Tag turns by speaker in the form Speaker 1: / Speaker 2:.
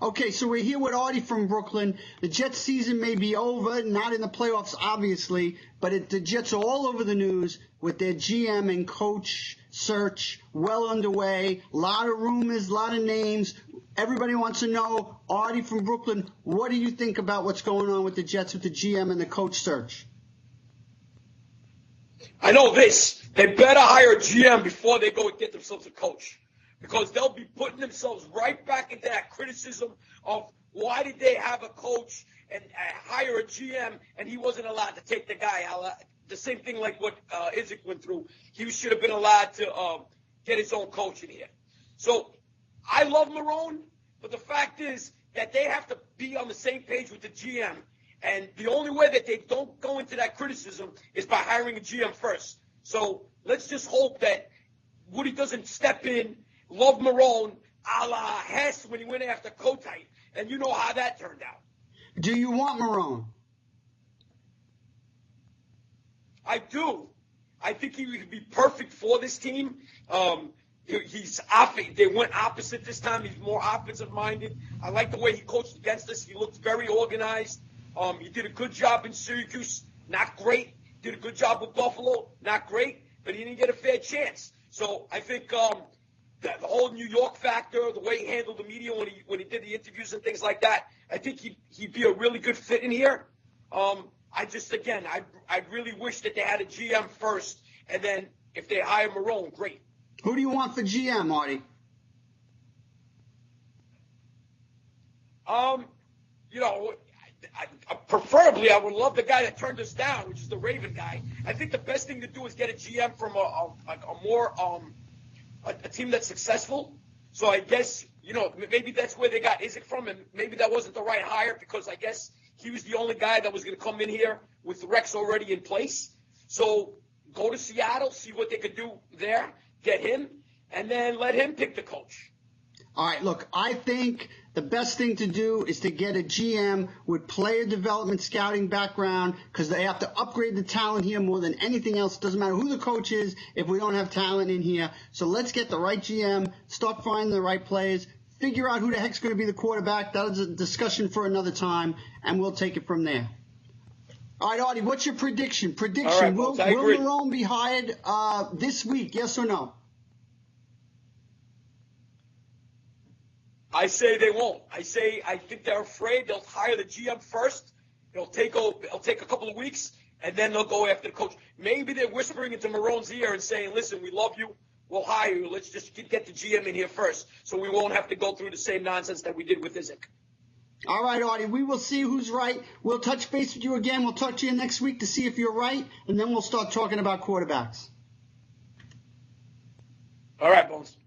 Speaker 1: Okay, so we're here with Artie from Brooklyn. The Jets season may be over, not in the playoffs, obviously, but the Jets are all over the news with their GM and coach search well underway. A lot of rumors, a lot of names. Everybody wants to know, Artie from Brooklyn, what do you think about what's going on with the Jets with the GM and the coach search?
Speaker 2: I know this. They better hire a GM before they go and get themselves a coach, because they'll be putting themselves right back into that criticism of why did they have a coach and hire a GM and he wasn't allowed to take the guy out. The same thing like what Isaac went through. He should have been allowed to get his own coach in here. So I love Marone, but the fact is that they have to be on the same page with the GM. And the only way that they don't go into that criticism is by hiring a GM first. So let's just hope that Woody doesn't step in, love Marone, a la Hess when he went after Kotite. And you know how that turned out.
Speaker 1: Do you want Marone?
Speaker 2: I do. I think he would be perfect for this team. They went opposite this time. He's more offensive-minded. I like the way he coached against us. He looked very organized. He did a good job in Syracuse. Not great. Did a good job with Buffalo. Not great. But he didn't get a fair chance. So I think the whole New York factor, the way he handled the media when he did the interviews and things like that, I think he'd be a really good fit in here. I really wish that they had a GM first, and then if they hire Marone, great.
Speaker 1: Who do you want for GM, Artie?
Speaker 2: Preferably, I would love the guy that turned us down, which is the Raven guy. I think the best thing to do is get a GM from a team that's successful. So I guess, maybe that's where they got Isaac from, and maybe that wasn't the right hire because I guess he was the only guy that was going to come in here with Rex already in place. So go to Seattle, see what they could do there, get him, and then let him pick the coach.
Speaker 1: All right, look, I think the best thing to do is to get a GM with player development scouting background because they have to upgrade the talent here more than anything else. It doesn't matter who the coach is if we don't have talent in here. So let's get the right GM, start finding the right players, figure out who the heck's going to be the quarterback. That is a discussion for another time, and we'll take it from there. All right, Artie, what's your prediction?
Speaker 2: All right,
Speaker 1: will Marone be hired this week, yes or no?
Speaker 2: I say they won't. I think they're afraid. They'll hire the GM first. It'll take a couple of weeks, and then they'll go after the coach. Maybe they're whispering into Marone's ear and saying, listen, we love you. We'll hire you. Let's just get the GM in here first so we won't have to go through the same nonsense that we did with Isaac.
Speaker 1: All right, Artie, we will see who's right. We'll touch base with you again. We'll talk to you next week to see if you're right, and then we'll start talking about quarterbacks.
Speaker 2: All right, Bones.